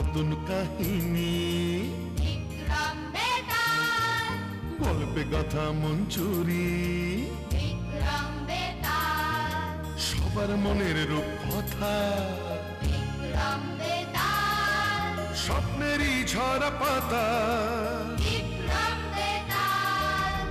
নতুন কাহিনী, বিক্রম বেতাল গল্পে গাথা মঞ্জুরি, বিক্রম বেতাল সবার মনের রূপকথা, বিক্রম বেতাল স্বপ্নেরই ঝরা পাতা। বিক্রম বেতাল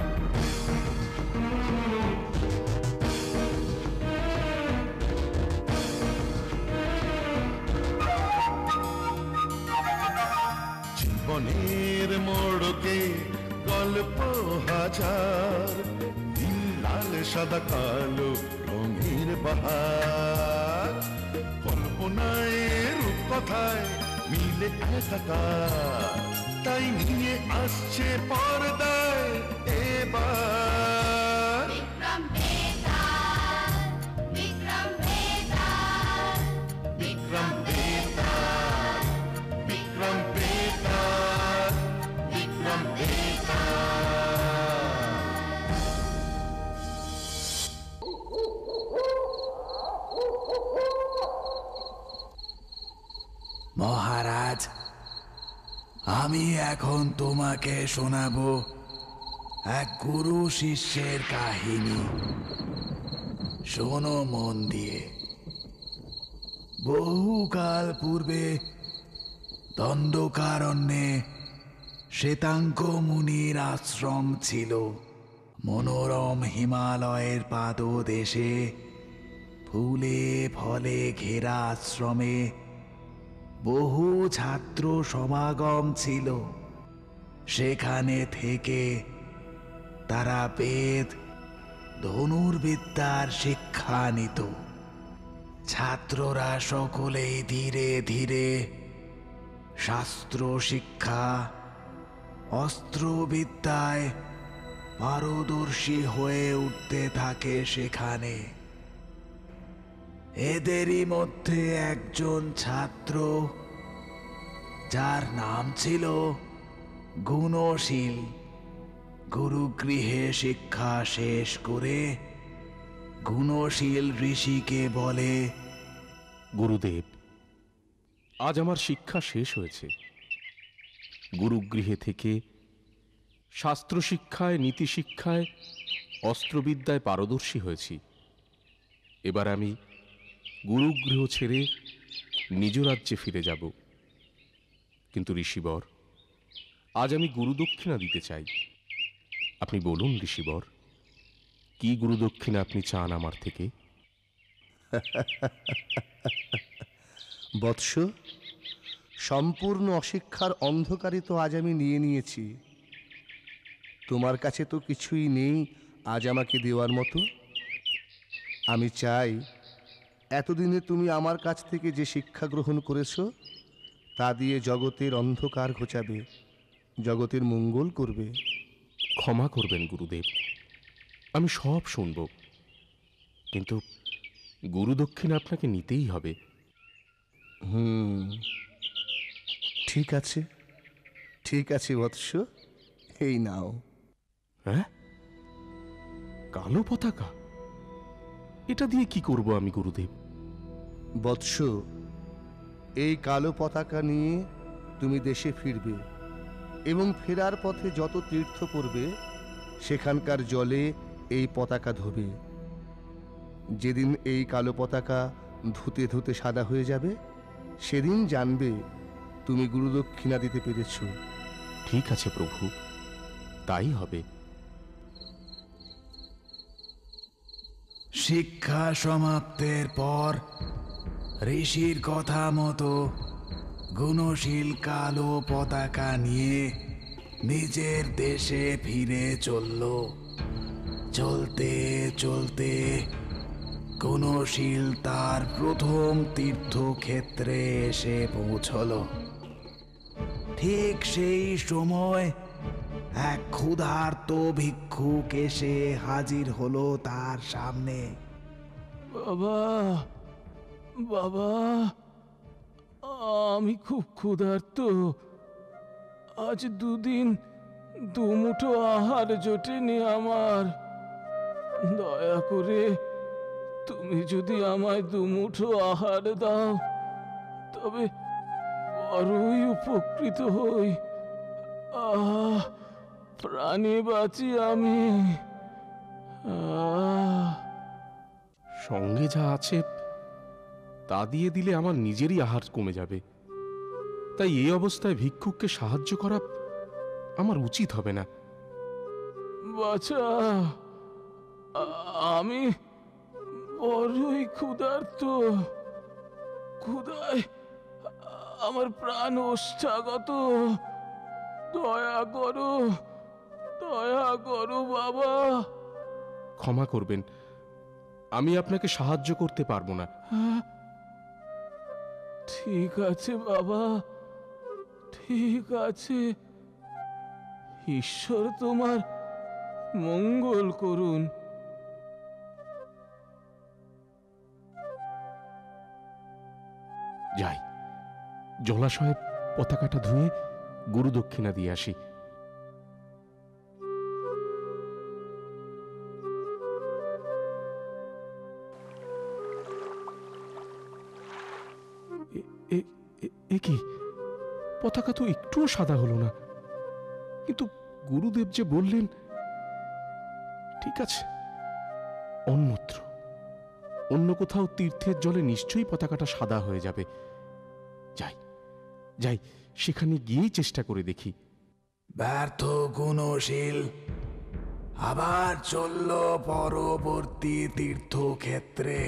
জীবনের মোড়কে গল্প হাজার, নীল লাল সাদা কালো রঙের বাহার, কল্পনায় রূপকথায় মিলে একাকার, তাই নিয়ে আসছে পর্দায় এবার বিক্রম বেতাল, বিক্রম বেতাল, বিক্রম বেতাল, বিক্রম বেতাল, বিক্রম বেতাল। মহারাজ, আমি এখন তোমাকে শোনাবো এক গুরু শিষ্যের কাহিনী। শোনো মন দিয়ে। বহুকাল পূর্বে দণ্ডকারণ্যে শ্বেতাঙ্গ মুনির আশ্রম ছিল। মনোরম হিমালয়ের পাদদেশে ফুলে ফলে ঘেরা আশ্রমে বহু ছাত্র সমাগম ছিল। সেখানে থেকে তারা বেদ, ধনুর্বিদ্যার শিক্ষা নিত। ছাত্ররা সকলেই ধীরে ধীরে শাস্ত্র শিক্ষা, অস্ত্রবিদ্যায় পারদর্শী হয়ে উঠতে থাকে সেখানে। এদেরই মধ্যে একজন ছাত্র, যার নাম ছিল গুণশীল, গুরুগৃহে শিক্ষা শেষ করে গুণশীল ঋষিকে বলে, গুরুদেব, আজ আমার শিক্ষা শেষ হয়েছে। গুরুগৃহে থেকে শাস্ত্র শিক্ষায়, নীতি শিক্ষায়, অস্ত্রবিদ্যায় পারদর্শী হয়েছি। এবার আমি গুরুগৃহ ছেড়ে নিজ রাজ্যে ফিরে যাব। কিন্তু ঋষিবর, আজ আমি গুরুদক্ষিণা দিতে চাই। আপনি বলুন ঋষিবর, কি গুরুদক্ষিণা আপনি চান আমার থেকে? বৎস, সম্পূর্ণ অশিক্ষার অন্ধকারে তো আজ আমি নিয়ে নিয়েছি। তোমার কাছে তো কিছুই নেই আজ আমাকে দেওয়ার মতো। আমি চাই এতদিনে তুমি আমার কাছ থেকে যে শিক্ষা গ্রহণ করেছ তা দিয়ে জগতের অন্ধকার ঘোচাবে, জগতের মঙ্গল করবে। ক্ষমা করবেন গুরুদেব, আমি সব শুনব, কিন্তু গুরুদক্ষিণা আপনাকে নিতেই হবে। ঠিক আছে, ঠিক আছে বৎস, এই নাও। হ্যাঁ, কালো পতাকা? এটা দিয়ে কি করব আমি গুরুদেব? বৎস, এই কালো পতাকা নিয়ে তুমি দেশে ফিরবে এবং ফেরার পথে যত তীর্থ পড়বে সেখানকার জলে এই পতাকা ধোবে। যেদিন এই কালো পতাকা ধুতে ধুতে সাদা হয়ে যাবে, সেদিন জানবে তুমি গুরুদক্ষিণা দিতে পেরেছ। ঠিক আছে প্রভু, তাই হবে। শিক্ষা সমাপ্তের পর ঋষির কথা মতো গুণশীল কালো পতাকা নিয়ে নিজের দেশে ফিরে চলল। চলতে চলতে গুণশীল তার প্রথম তীর্থক্ষেত্রে এসে পৌঁছল। ঠিক সেই সময় এক ক্ষুধার্ত ভিক্ষুক এসে হাজির হলো তার সামনে। বাবা, বাবা, আমি খুব ক্ষুধার্ত। আজ দুদিন দুমুঠো আহার জোটেনি আমার। দয়া করে তুমি যদি আমায় দুমুঠো আহার দাও, তবে বড়ই উপকৃত হই। আহ, প্রাণে বাঁচি আমি। আহ, সঙ্গে যা আছে তা দিয়ে দিলে আমার নিজেরই আহার কমে যাবে। তাই এই অবস্থায় ভিক্ষুককে সাহায্য করা আমার উচিত হবে না। বাছা, আমি বড়ই ক্ষুধার্ত। ক্ষুধায় আমার প্রাণ ওষ্ঠাগত। দয়া করো, দয়া করো বাবা। ক্ষমা করবেন, আমি আপনাকে সাহায্য করতে পারবো না। ঠিক আছে বাবা, ঠিক আছে। ঈশ্বর তোমার মঙ্গল করুন। যাই, জলাশয়ে পতাকাটা ধুয়ে গুরু দক্ষিণা দিয়ে আসি। এ কি, পতাকা তো একটুও সাদা হলো না। কিন্তু গুরুদেব যে বললেন, ঠিক আছে, অন্যত্র অন্য কোথাও তীর্থের জলে নিশ্চয়ই পতাকাটা সাদা হয়ে যাবে। যাই যাই, সেখানে গিয়েই চেষ্টা করে দেখি। ব্যর্থ গুণশীল আবার চলল পরবর্তী তীর্থক্ষেত্রে।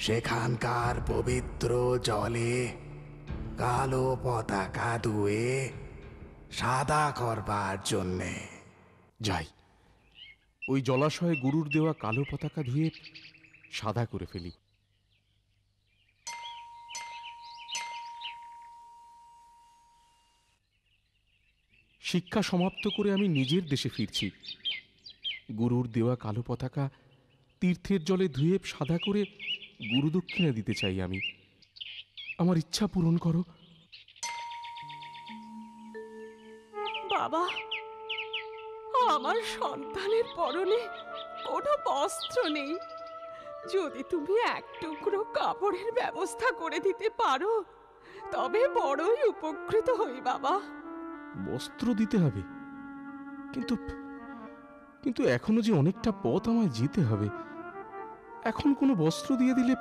সেখানকার পবিত্র জলে কালো পতাকা ধুয়ে সাদা করবার জন্যে। যাই, ওই জলাশয়ে গুরুর দেওয়া কালো পতাকা ধুয়ে সাদা করে ফেলি। শিক্ষা সমাপ্ত করে আমি নিজের দেশে ফিরছি। গুরুর দেওয়া কালো পতাকা তীর্থের জলে ধুয়ে সাদা করে গুরুদক্ষিণা দিতে চাই আমি। আমার ইচ্ছা পূরণ করো। বাবা, আমার সন্তানের পরনে কোনো বস্ত্র নেই। যদি তুমি এক টুকরো কাপড়ের ব্যবস্থা করে দিতে পারো তবে বড়ই উপকৃত হই বাবা। বস্ত্র দিতে হবে, কিন্তু কিন্তু এখনো যে অনেকটা পথ আমায় যেতে হবে। এখন কোনো বস্ত্র দিয়ে দিলে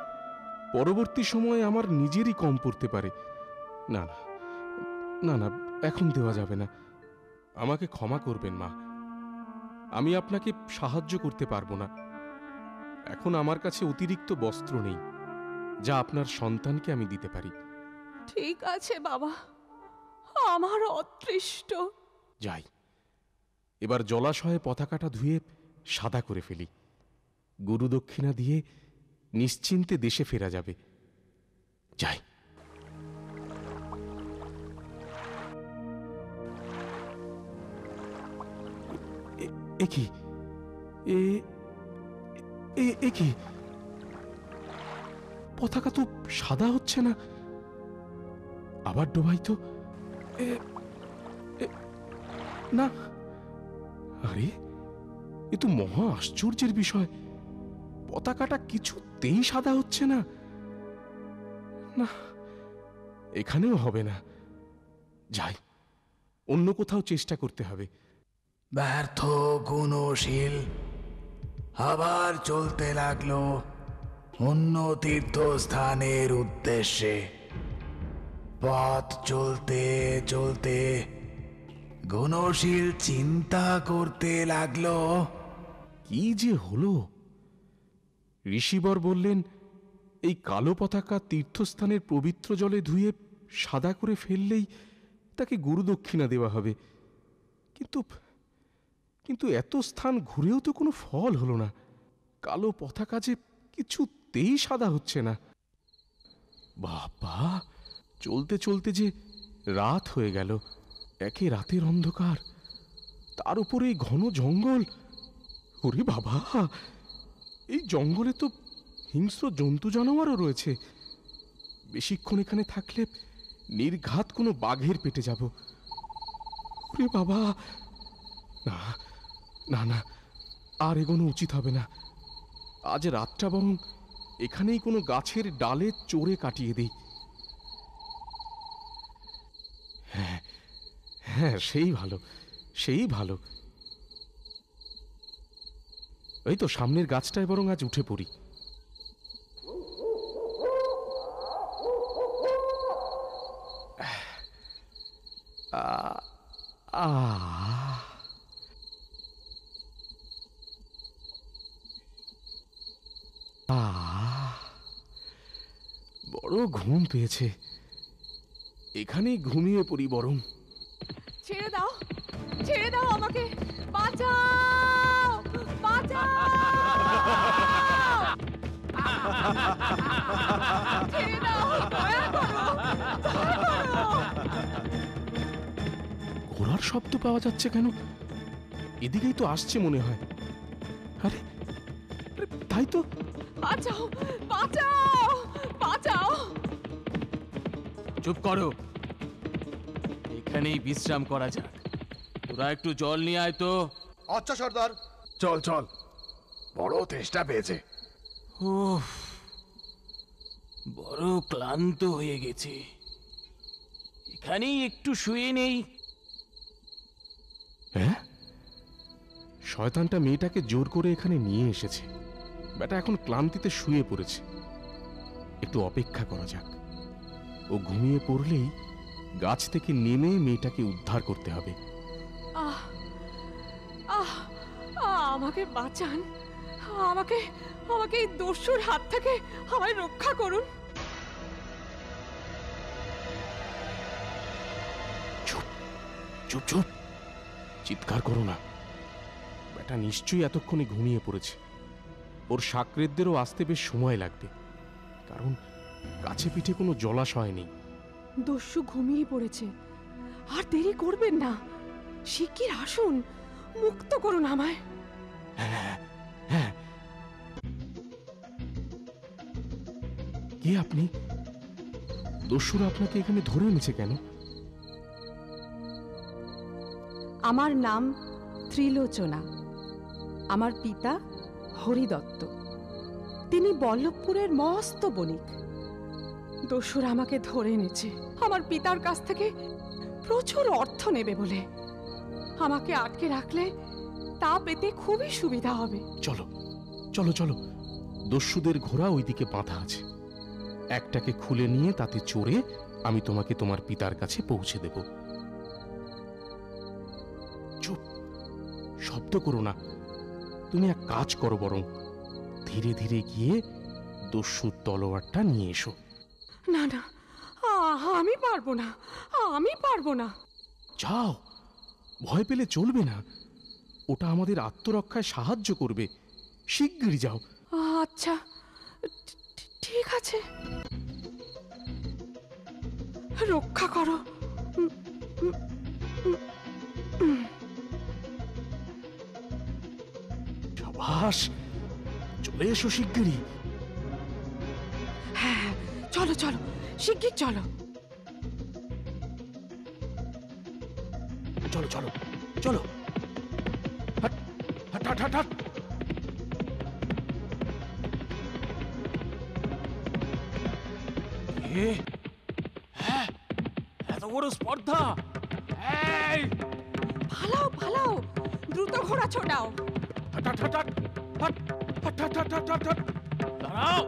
পরবর্তী সময়ে আমার নিজেরই কম পড়তে পারে। না না না না, এখন দেওয়া যাবে না। আমাকে ক্ষমা করবেন মা, আমি আপনাকে সাহায্য করতে পারবো না। এখন আমার কাছে অতিরিক্ত বস্ত্র নেই যা আপনার সন্তানকে আমি দিতে পারি। ঠিক আছে বাবা, আমার অদৃষ্ট। যাই, এবার জলাশয়ে পতাকাটা ধুয়ে সাদা করে ফেলি। গুরুদক্ষিণা দিয়ে নিশ্চিন্তে দেশে ফেরা যাবে। যাই। এ কি, এ কি, পতাকা তো সাদা হচ্ছে না, আবার ডোবাই তো। না, আরে এ তো মহা আশ্চর্যের বিষয়। পতাকাটা কিছুতেই সাদা হচ্ছে না। না, এখানেও হবে না। যাই, অন্য কোথাও চেষ্টা করতে হবে। ব্যর্থ গুণশীল আবার চলতে লাগলো অন্য তীর্থস্থানের উদ্দেশ্যে। পথ চলতে চলতে গুণশীল চিন্তা করতে লাগলো, কি যে হলো। ঋষিবর বললেন এই কালো পতাকা তীর্থস্থানের পবিত্র জলে ধুয়ে সাদা করে ফেললেই তাকে গুরুদক্ষিণা দেওয়া হবে। কিন্তু কিন্তু এত স্থান ঘুরেও তো কোনো ফল হলো না। কালো পতাকা যে কিছুতেই সাদা হচ্ছে না। বাবা, চলতে চলতে যে রাত হয়ে গেল। একে রাতের অন্ধকার, তার উপরে এই ঘন জঙ্গল। ওরে বাবা, এই জঙ্গলে তো হিংস্র জন্তু জানোয়ারও রয়েছে। বেশিক্ষণ এখানে থাকলে নির্ঘাত কোনো বাঘের পেটে যাব। ওরে বাবা, না না না, আর এগোনো উচিত হবে না। আজ রাতটা বরং এখানেই কোনো গাছের ডালে চড়ে কাটিয়ে দেই। হ্যাঁ, সেই ভালো, সেই ভালো। এই তো সামনের গাছটায় বরং আজ উঠে পড়ি। বড় ঘুম পেয়েছে, এখানেই ঘুমিয়ে পড়ি বরং। ছেড়ে দাও, ছেড়ে দাও আমাকে, বাঁচাও, বাঁচাও, ছেড়ে দাও, দয়া করো, দয়া করো। ঘোড়ার শব্দ পাওয়া যাচ্ছে কেন? এদিকেই তো আসছে মনে হয়। আরে আরে, তাই তো। বাঁচাও, বাঁচাও, বাঁচাও। চুপ করো, এখানেই বিশ্রাম করা যাক। তোরা একটু জল নিয়ে আয় তো। আচ্ছা সর্দার। চল চল, বড় তেষ্টা পেয়েছে। উফ, বড় ক্লান্ত হয়ে গেছে, এখানেই একটু শুয়ে নেই। হ্যাঁ, শয়তানটা মেয়েটাকে জোর করে এখানে নিয়ে এসেছে। বেটা এখন ক্লান্তিতে শুয়ে পড়েছে, একটু অপেক্ষা করা যাক। ও ঘুমিয়ে পড়লেই গাছ থেকে নেমে মেয়েটাকে উদ্ধার করতে হবে। আহ আহ আমাকে বাঁচান, আমাকে আমাকে এই দস্যুর হাত থেকে আমায় রক্ষা করুন। চুপ চুপ চুপ, চিৎকার করো না। বেটা নিশ্চয়ই এতক্ষণে ঘুমিয়ে পড়েছে। ওর সাকরেদদেরও আসতে বেশ সময় লাগবে, কারণ কাছে পিঠে কোনো জলাশয় নেই। দস্যু ঘুমিয়ে পড়েছে, আর দেরি করবেন না, শিগগির আসুন, মুক্ত করুন আমায়। হ্যাঁ হ্যাঁ, কে আপনি? দস্যুরা আপনাকে এখানে ধরে এনেছে কেন? আমার নাম ত্রিলোচনা, আমার পিতা হরিদত্ত। তিনি বল্লভপুরের মস্ত বণিক। দস্যুরা আমাকে ধরে এনেছে আমার পিতার কাছ থেকে প্রচুর অর্থ নেবে বলে। আমাকে আটকে রাখলে তা পেতে খুবই সুবিধা হবে। চলো চলো চলো, দস্যুদের ঘোড়া ওইদিকে বাঁধা আছে। একটাকে খুলে নিয়ে তাতে চড়ে আমি তোমাকে তোমার পিতার কাছে পৌঁছে দেব। চুপ, শব্দ করো না। তুমি এক কাজ করো, বরং ধীরে ধীরে গিয়ে দস্যুর তলোয়ারটা নিয়ে এসো। না না, আমি পারবো না, আমি পারবো না। যাও, ভয় পেলে চলবে না। ওটা আমাদের আত্মরক্ষায় সাহায্য করবে। শিগগিরই যাও। আচ্ছা, ঠিক আছে, রক্ষা করো। সাবাস, চলে এসো শিগগিরই। হ্যাঁ, চলো চলো, শিগগির চলো। চলো চলো চলো, হাট হাট হাট হাট হাট। হ্যাঁ, এত বড় স্পর্ধা! এই, পালাও পালাও, দ্রুত ঘোড়া ছোটাও। হাট হাট হাট হাট হাট হাট হাট হাট হাট হাট হাট। দাঁড়াও,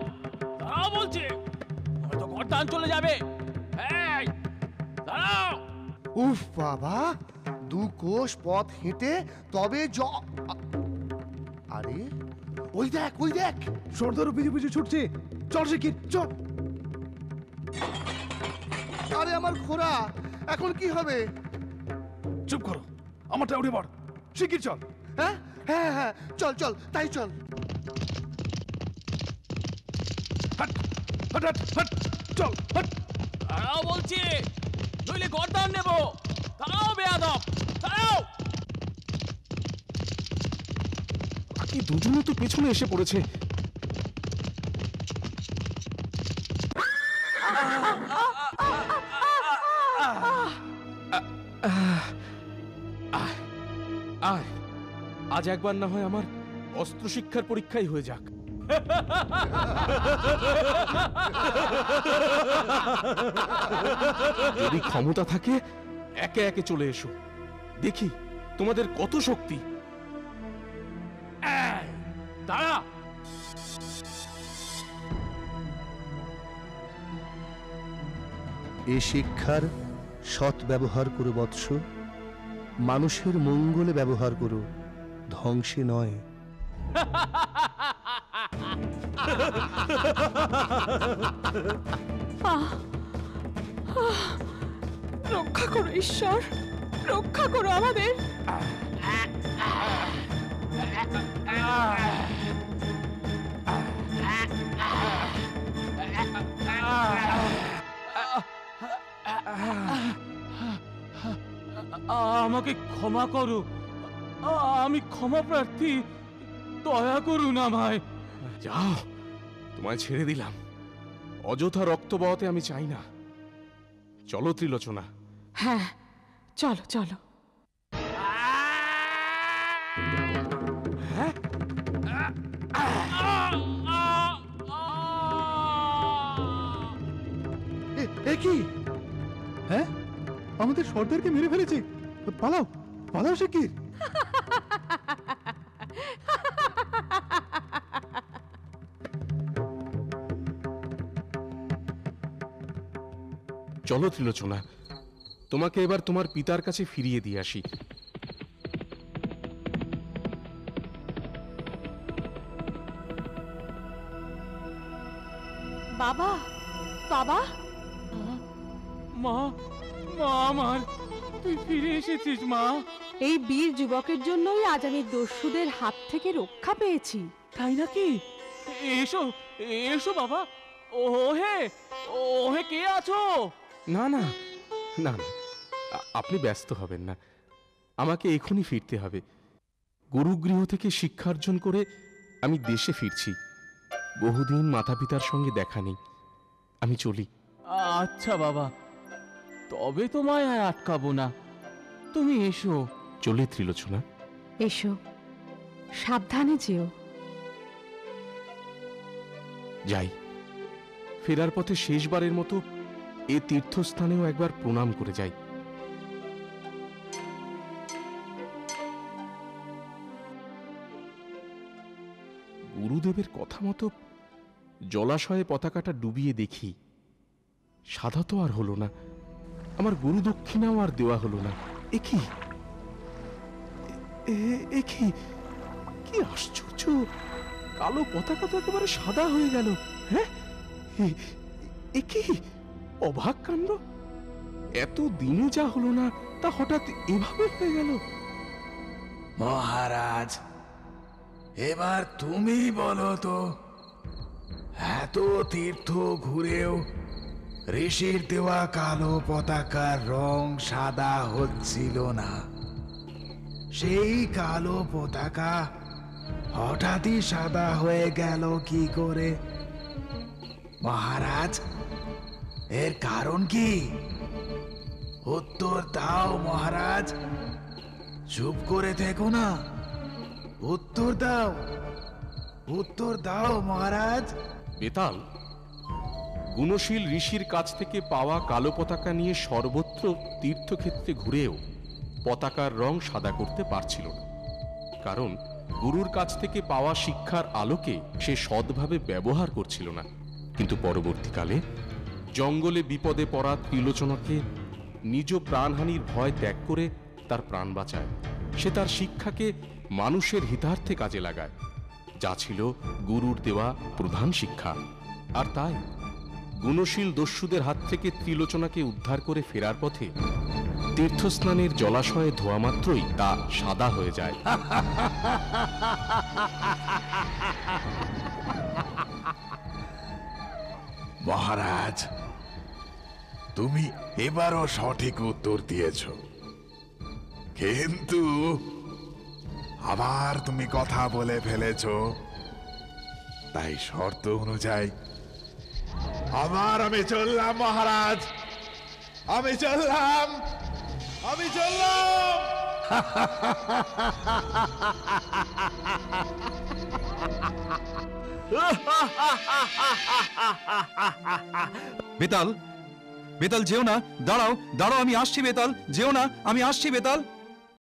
দাঁড়াও বলছি, হয়তো গর্দান চলে যাবে। এই, দাঁড়াও। উফ বাবা, 2 কোষ পথ হেঁটে তবে আরে ওই দেখ, ওই দেখ, সর্দারও পিছু পিছু ছুটছে। চল শিগগির চল। আরে আমার ঘোড়া, এখন কি হবে? চুপ করো, আমারটা উঠে পড়, শিগগির চল। হ্যাঁ হ্যাঁ হ্যাঁ, চল চল, তাই চল। হাট হাট হাট হাট, চল হাট। দাঁড়াও বলছি, নইলে গর্দান নেব। দাঁড়াও বেয়াদব, দাঁড়াও। বাকি দুজনে তো পেছনে এসে পড়েছে। আয়, আজ একবার না হয় আমার অস্ত্র শিক্ষার পরীক্ষাই হয়ে যাক। যদি ক্ষমতা থাকে একে একে চলে এসো, দেখি তোমাদের কত শক্তি। এই, দাঁড়া। এ শিক্ষার সৎ ব্যবহার করো বৎস, মানুষের মঙ্গলে ব্যবহার করো, ধ্বংসে নয়। রক্ষা করো ঈশ্বর, রক্ষা করো আমাদের। আমাকে ক্ষমা করো, আমি ক্ষমা প্রার্থী, দয়া করুন আমায়। যাও, তোমায় ছেড়ে দিলাম। অযথা রক্ত বহাতে আমি চাই না। চলো ত্রিলোচনা। হ্যাঁ, চলো চলো। এ কি? হ্যাঁ, আমাদের সর্দারকে মেরে ফেলেছে। পালাও, পালাও শিগগির। চলো ত্রিলোচনা, তোমাকে এবার তোমার পিতার কাছে ফিরিয়ে দিয়ে আসি। বাবা, বাবা, মা, মা আমার, তুই ফিরে এসেছিস মা। এই বীর যুবকের জন্যই আজ আমি দস্যুদের হাত থেকে রক্ষা পেয়েছি। তাই নাকি? এসো, এসো বাবা। ওহে, ওহে, কে আছো? না না না না, আপনি ব্যস্ত হবেন না। আমাকে এখনই ফিরতে হবে। গুরুগৃহ থেকে শিক্ষার্জন করে আমি দেশে ফিরছি। বহুদিন মাতা পিতার সঙ্গে দেখা নেই। আমি চলি। আচ্ছা বাবা, তবে তোমায় আর আটকাবো না, তুমি এসো। চলে ত্রিলোচনা। এসো, সাবধানে যেও। যাই, ফেরার পথে শেষবারের মতো এ তীর্থস্থানেও একবার প্রণাম করে যাই। গুরুদেবের কথা মতো জলাশয়ে পতাকাটা ডুবিয়ে দেখি। সাধা তো আর হলো না, আমার গুরু দক্ষিণাও আর দেওয়া হলো না। এ কি, এ কি, কি আশ্চর্য! কালো পতাকা তো একেবারে সাদা হয়ে গেল। হ্যাঁ, এ কি অবাক কাণ্ড! এত দিনে যা হলো না তা হঠাৎ এভাবে হয়ে গেল। মহারাজ, এবার তুমি বলো তো, এত তীর্থ ঘুরেও ঋষির দেওয়া কালো পতাকার রং সাদা হচ্ছিল না। সেই কালো পতাকা হঠাৎই সাদা হয়ে গেল কি করে? মহারাজ, এর কারণ কি? উত্তর দাও মহারাজ, চুপ করে থেকো না, উত্তর দাও, উত্তর দাও মহারাজ। বেতাল, গুণশীল ঋষির কাছ থেকে পাওয়া কালো পতাকা নিয়ে সর্বত্র তীর্থক্ষেত্রে ঘুরেও পতাকার রং সাদা করতে পারছিল না। কারণ গুরুর কাছ থেকে পাওয়া শিক্ষার আলোকে সে সৎভাবে ব্যবহার করছিল না। কিন্তু পরবর্তীকালে জঙ্গলে বিপদে পড়া ত্রিলোচনাকে নিজ প্রাণহানির ভয় ত্যাগ করে তার প্রাণ বাঁচায়। সে তার শিক্ষাকে মানুষের হিতার্থে কাজে লাগায়, যা ছিল গুরুর দেওয়া প্রধান শিক্ষা। আর তাই গুণশীল দস্যুদের হাত থেকে ত্রিলোচনাকে উদ্ধার করে ফেরার পথে তীর্থস্নানের জলাশয়ে ধোয়া মাত্রই তা সাদা হয়ে যায়। মহারাজ, তুমি এবারও সঠিক উত্তর দিয়েছ, কিন্তু আবার তুমি কথা বলে ফেলেছ। তাই শর্ত অনুযায়ী আবার আমি চললাম মহারাজ, আমি চললাম, আমি চললাম। বেতাল, বেতাল যেও না, দাঁড়াও দাঁড়াও, আমি আসছি বেতাল, যেও না, আমি আসছি বেতাল।